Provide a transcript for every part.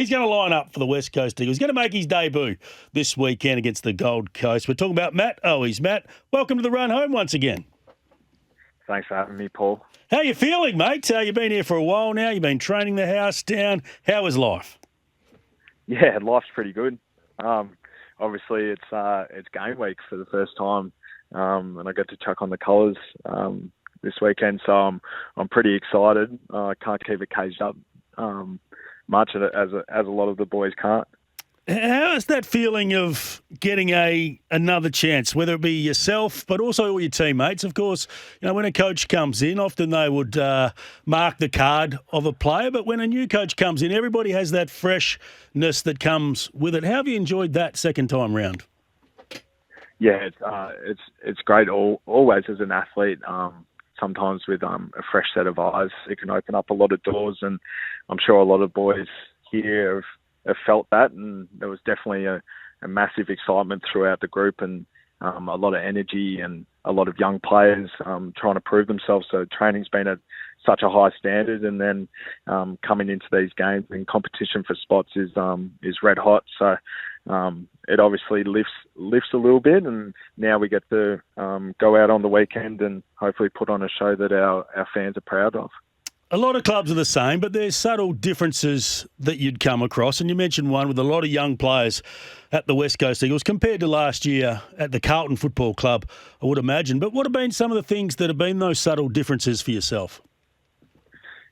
He's going to line up for the West Coast Eagles. He's going to make his debut this weekend against the Gold Coast. We're talking about Matt Owies. Matt, welcome to the run home once again. Thanks for having me, Paul. How are you feeling, mate? You've been here for a while now. You've been training the house down. How is life? Yeah, life's pretty good. Obviously, it's game week for the first time, and I get to chuck on the colours this weekend, so I'm pretty excited. I can't keep it caged up much as a lot of the boys can't. How is that feeling of getting another chance, whether it be yourself, but also all your teammates? Of course, when a coach comes in, often they would mark the card of a player, but when a new coach comes in, everybody has that freshness that comes with it. How have you enjoyed that second time round? Yeah, it's great. Always as an athlete, sometimes with a fresh set of eyes, it can open up a lot of doors, and I'm sure a lot of boys here have felt that, and there was definitely a massive excitement throughout the group, and a lot of energy and a lot of young players trying to prove themselves. So training's been at such a high standard, and then coming into these games and competition for spots is red hot. So it obviously lifts a little bit, and now we get to go out on the weekend and hopefully put on a show that our fans are proud of. A lot of clubs are the same, but there's subtle differences that you'd come across. And you mentioned one with a lot of young players at the West Coast Eagles compared to last year at the Carlton Football Club, I would imagine. But what have been some of the things that have been those subtle differences for yourself?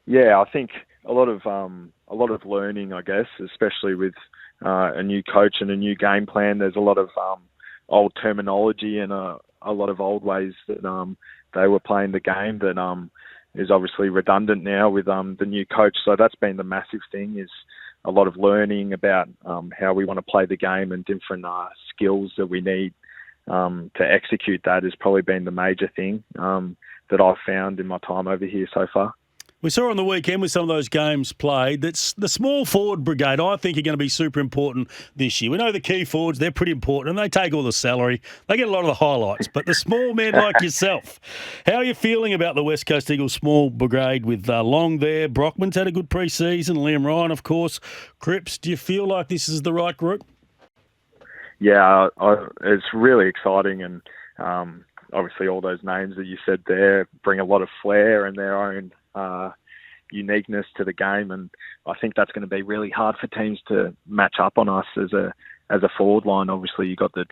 Yeah, I think a lot of learning, I guess, especially with a new coach and a new game plan. There's a lot of old terminology and a lot of old ways that they were playing the game that is obviously redundant now with the new coach. So that's been the massive thing, is a lot of learning about how we want to play the game and different skills that we need to execute that has probably been the major thing that I've found in my time over here so far. We saw on the weekend with some of those games played that the small forward brigade, I think, are going to be super important this year. We know the key forwards, they're pretty important, and they take all the salary. They get a lot of the highlights. But the small men like yourself, how are you feeling about the West Coast Eagles small brigade with Long there? Brockman's had a good pre-season. Liam Ryan, of course. Cripps, do you feel like this is the right group? Yeah, it's really exciting, and obviously all those names that you said there bring a lot of flair and their own uniqueness to the game, and I think that's going to be really hard for teams to match up on us as a forward line. Obviously, you got the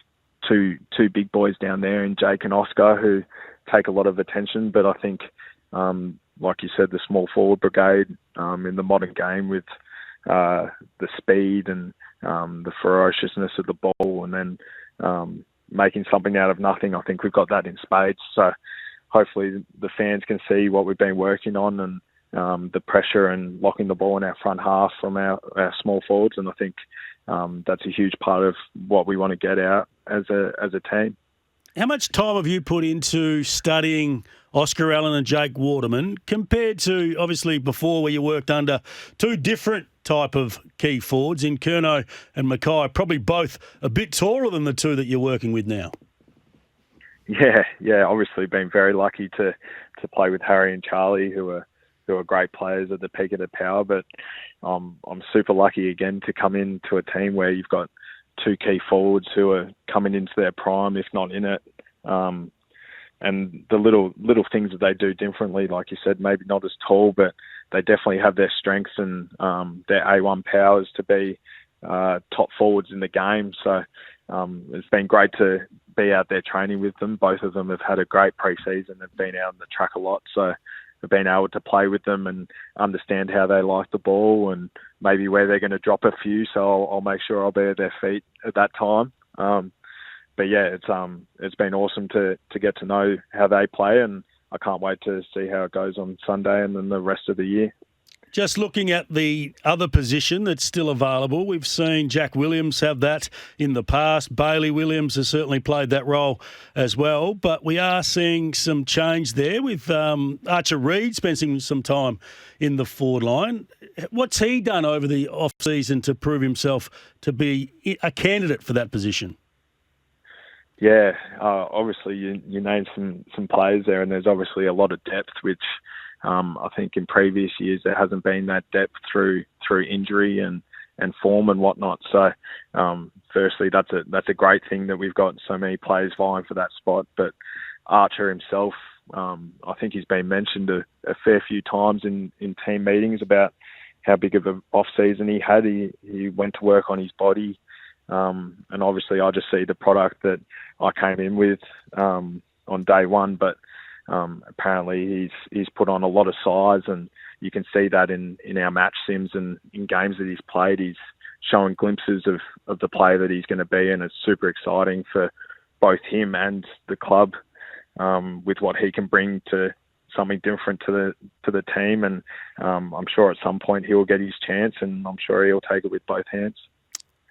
two big boys down there in Jake and Oscar who take a lot of attention, but I think, like you said, the small forward brigade in the modern game with the speed and the ferociousness of the ball, and then making something out of nothing. I think we've got that in spades. So hopefully the fans can see what we've been working on, and the pressure and locking the ball in our front half from our small forwards. And I think that's a huge part of what we want to get out as a team. How much time have you put into studying Oscar Allen and Jake Waterman compared to, obviously, before where you worked under two different type of key forwards in Curnow and Mackay, probably both a bit taller than the two that you're working with now? Yeah. Obviously, been very lucky to play with Harry and Charlie, who are great players at the peak of their power. But I'm super lucky again to come into a team where you've got two key forwards who are coming into their prime, if not in it. And the little things that they do differently, like you said, maybe not as tall, but they definitely have their strengths and their A1 powers to be top forwards in the game. So it's been great to be out there training with them. Both of them have had a great pre-season. They've been out on the track a lot. So I've been able to play with them and understand how they like the ball and maybe where they're going to drop a few. So I'll make sure I'll be at their feet at that time. But yeah, it's been awesome to get to know how they play, and I can't wait to see how it goes on Sunday and then the rest of the year. Just looking at the other position that's still available, we've seen Jack Williams have that in the past. Bailey Williams has certainly played that role as well, but we are seeing some change there with Archer Reid spending some time in the forward line. What's he done over the off-season to prove himself to be a candidate for that position? Yeah, obviously you named some players there, and there's obviously a lot of depth, which I think in previous years there hasn't been that depth through injury and and form and whatnot. So, firstly, that's a great thing that we've got so many players vying for that spot. But Archer himself, I think he's been mentioned a fair few times in team meetings about how big of an off season he had. He went to work on his body, and obviously I just see the product that I came in with on day one. But apparently he's put on a lot of size, and you can see that in our match sims and in games that he's played. He's showing glimpses of the player that he's going to be, and it's super exciting for both him and the club with what he can bring to something different to the team. And I'm sure at some point he will get his chance, and I'm sure he'll take it with both hands.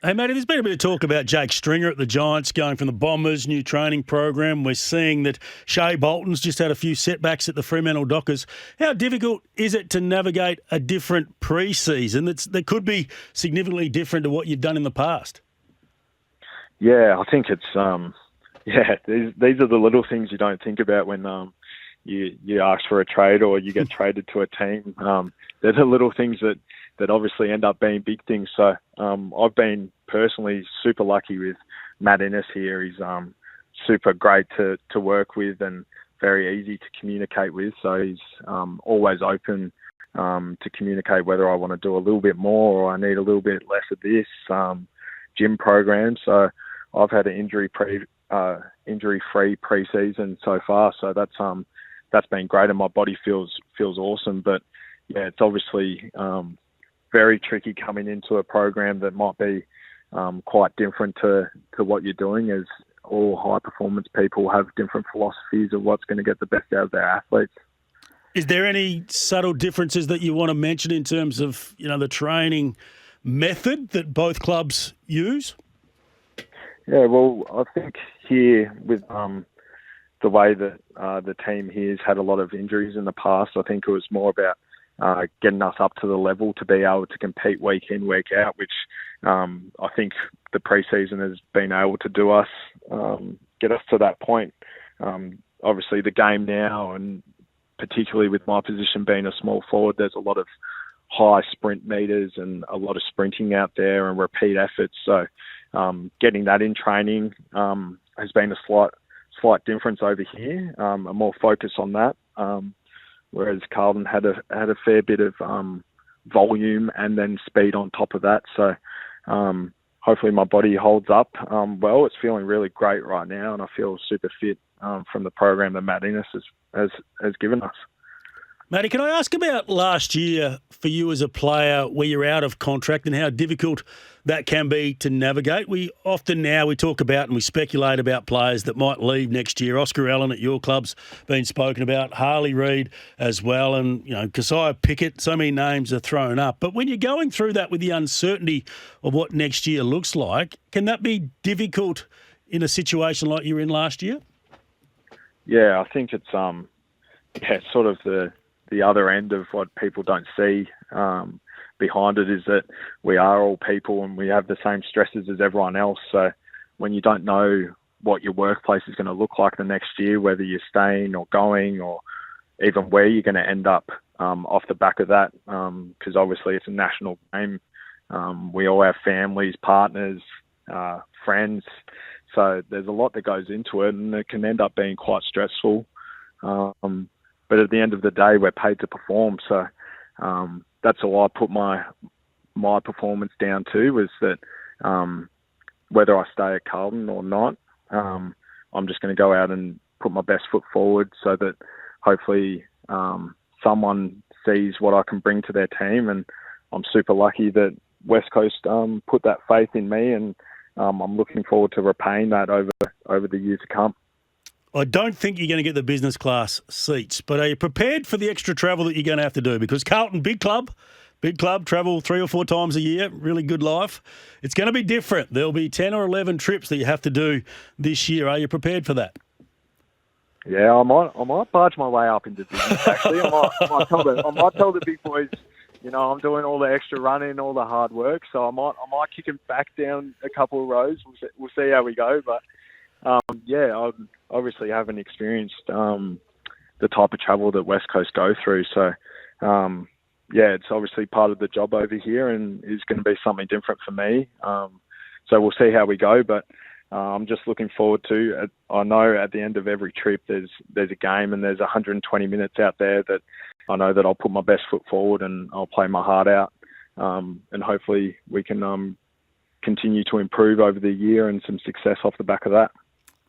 Hey, Matty, there's been a bit of talk about Jake Stringer at the Giants going from the Bombers, new training program. We're seeing that Shea Bolton's just had a few setbacks at the Fremantle Dockers. How difficult is it to navigate a different pre-season that could be significantly different to what you've done in the past? Yeah, I think it's these are the little things you don't think about when you ask for a trade or you get traded to a team. They're the little things that obviously end up being big things. So I've been personally super lucky with Matt Owies here. He's super great to work with and very easy to communicate with. So he's always open to communicate whether I want to do a little bit more or I need a little bit less of this gym program. So I've had an injury-free pre-season so far. So that's been great, and my body feels awesome. But yeah, it's obviously very tricky coming into a program that might be quite different to what you're doing, as all high-performance people have different philosophies of what's going to get the best out of their athletes. Is there any subtle differences that you want to mention in terms of the training method that both clubs use? Yeah, well, I think here with the way that the team here has had a lot of injuries in the past, I think it was more about getting us up to the level to be able to compete week in, week out, which I think the pre-season has been able to do us, get us to that point. Obviously, the game now, and particularly with my position being a small forward, there's a lot of high sprint meters and a lot of sprinting out there and repeat efforts. So getting that in training has been a slight difference over here, a more focus on that. Whereas Carlton had a fair bit of volume and then speed on top of that. So hopefully my body holds up well. It's feeling really great right now, and I feel super fit from the program that Matt Owies has given us. Matty, can I ask about last year for you as a player where you're out of contract and how difficult that can be to navigate? We often now we talk about and we speculate about players that might leave next year. Oscar Allen at your club's been spoken about, Harley Reid as well, and Keziah Pickett, so many names are thrown up. But when you're going through that with the uncertainty of what next year looks like, can that be difficult in a situation like you were in last year? Yeah, I think it's sort of the other end of what people don't see behind it is that we are all people and we have the same stresses as everyone else. So when you don't know what your workplace is going to look like the next year, whether you're staying or going or even where you're going to end up off the back of that, because obviously it's a national game. We all have families, partners, friends. So there's a lot that goes into it, and it can end up being quite stressful. But at the end of the day, we're paid to perform. So that's all I put my performance down to, was that whether I stay at Carlton or not, I'm just going to go out and put my best foot forward so that hopefully someone sees what I can bring to their team. And I'm super lucky that West Coast put that faith in me, and I'm looking forward to repaying that over the years to come. I don't think you're going to get the business class seats, but are you prepared for the extra travel that you're going to have to do? Because Carlton, big club, travel 3 or 4 times a year, really good life. It's going to be different. There'll be 10 or 11 trips that you have to do this year. Are you prepared for that? Yeah, I might barge my way up into business, actually. I might tell the big boys, I'm doing all the extra running, all the hard work, so I might kick them back down a couple of rows. We'll see how we go, but I obviously haven't experienced the type of travel that West Coast go through. So, yeah, it's obviously part of the job over here, and is going to be something different for me. So we'll see how we go, but I'm just looking forward to. I know at the end of every trip there's a game, and there's 120 minutes out there that I know that I'll put my best foot forward and I'll play my heart out, and hopefully we can continue to improve over the year and some success off the back of that.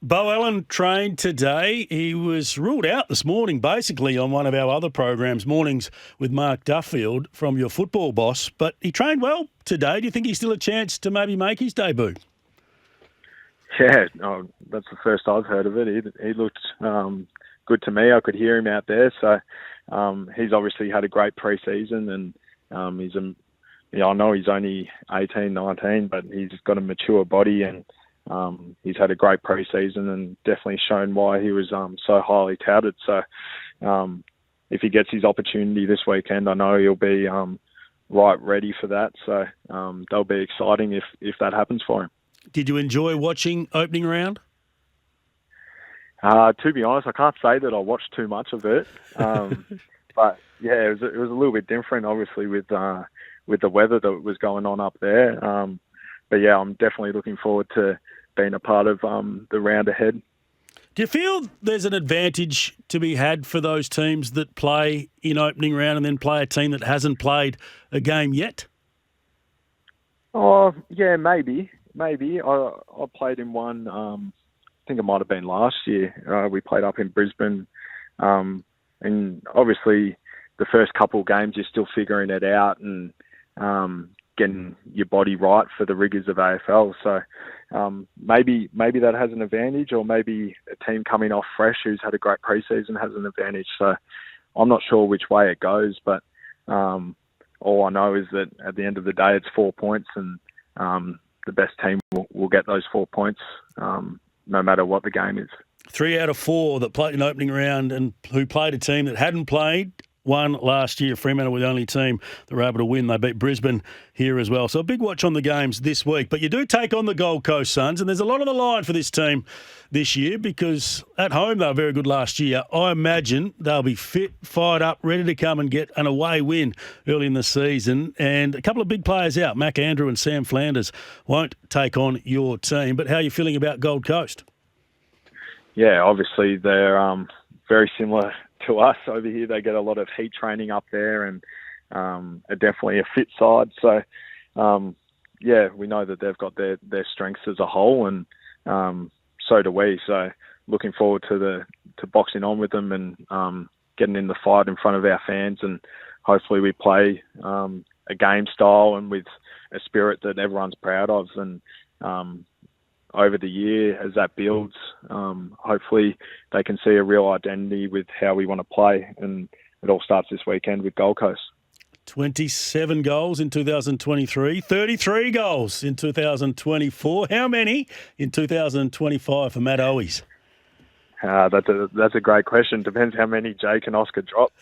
Bo Allen trained today. He was ruled out this morning, basically, on one of our other programs, Mornings with Mark Duffield from Your Football Boss. But he trained well today. Do you think he's still a chance to maybe make his debut? Yeah, that's the first I've heard of it. He looked good to me. I could hear him out there. So he's obviously had a great pre-season, and I know he's only 18, 19, but he's got a mature body, and he's had a great pre-season and definitely shown why he was so highly touted. So if he gets his opportunity this weekend, I know he'll be right ready for that. So that'll be exciting if that happens for him. Did you enjoy watching opening round? To be honest, I can't say that I watched too much of it. But yeah, it was a little bit different, obviously, with the weather that was going on up there. But yeah, I'm definitely looking forward to being a part of the round ahead. Do you feel there's an advantage to be had for those teams that play in opening round and then play a team that hasn't played a game yet? Oh, yeah, maybe. I played in one, I think it might have been last year. We played up in Brisbane. And obviously the first couple of games you're still figuring it out and getting your body right for the rigours of AFL. So maybe that has an advantage, or maybe a team coming off fresh who's had a great pre-season has an advantage. So I'm not sure which way it goes, but all I know is that at the end of the day it's 4 points, and the best team will get those 4 points no matter what the game is. 3 out of 4 that played in opening round and who played a team that hadn't played won last year. Fremantle were the only team that were able to win. They beat Brisbane here as well. So a big watch on the games this week. But you do take on the Gold Coast Suns, and there's a lot on the line for this team this year because at home they were very good last year. I imagine they'll be fit, fired up, ready to come and get an away win early in the season. And a couple of big players out, Mac Andrew and Sam Flanders, won't take on your team. But how are you feeling about Gold Coast? Yeah, obviously they're very similar to us over here. They get a lot of heat training up there, and are definitely a fit side. So, yeah, we know that they've got their strengths as a whole, and so do we. So, looking forward to boxing on with them and getting in the fight in front of our fans, and hopefully we play a game style and with a spirit that everyone's proud of. And over the year, as that builds, hopefully they can see a real identity with how we want to play. And it all starts this weekend with Gold Coast. 27 goals in 2023, 33 goals in 2024. How many in 2025 for Matt Owies? That's a great question. Depends how many Jake and Oscar drop.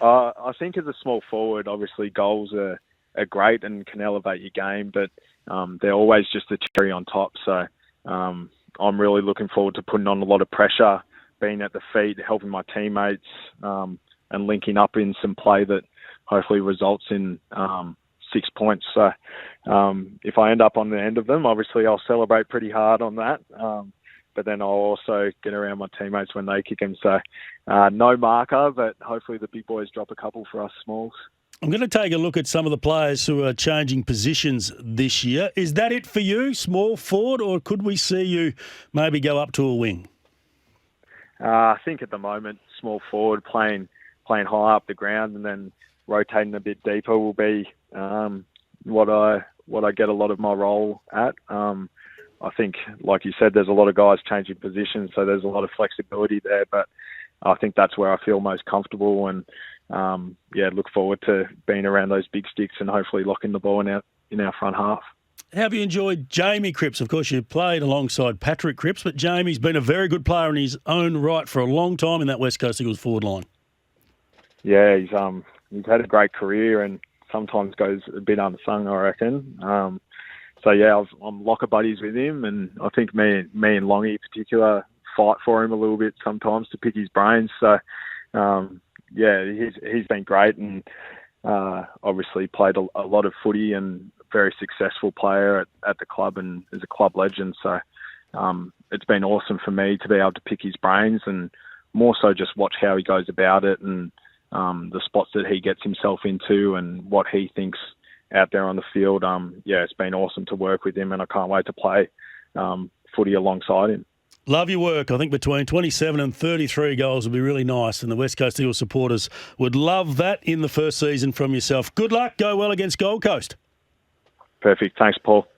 I think as a small forward, obviously goals are great and can elevate your game, but they're always just a cherry on top. So I'm really looking forward to putting on a lot of pressure, being at the feet, helping my teammates, and linking up in some play that hopefully results in 6 points. So if I end up on the end of them, obviously I'll celebrate pretty hard on that. But then I'll also get around my teammates when they kick them. So no marker, but hopefully the big boys drop a couple for us smalls. I'm going to take a look at some of the players who are changing positions this year. Is that it for you, small forward, or could we see you maybe go up to a wing? I think at the moment, small forward, playing high up the ground and then rotating a bit deeper will be what I get a lot of my role at. I think, like you said, there's a lot of guys changing positions, so there's a lot of flexibility there. But I think that's where I feel most comfortable, and look forward to being around those big sticks and hopefully locking the ball in our front half. How have you enjoyed Jamie Cripps? Of course, you played alongside Patrick Cripps, but Jamie's been a very good player in his own right for a long time in that West Coast Eagles forward line. Yeah, he's had a great career and sometimes goes a bit unsung, I reckon. I'm locker buddies with him, and I think me and Longy in particular fight for him a little bit sometimes to pick his brains. So, yeah, he's been great, and obviously played a lot of footy and very successful player at the club and is a club legend. So it's been awesome for me to be able to pick his brains and more so just watch how he goes about it and the spots that he gets himself into and what he thinks out there on the field. It's been awesome to work with him, and I can't wait to play footy alongside him. Love your work. I think between 27 and 33 goals would be really nice, and the West Coast Eagles supporters would love that in the first season from yourself. Good luck. Go well against Gold Coast. Perfect. Thanks, Paul.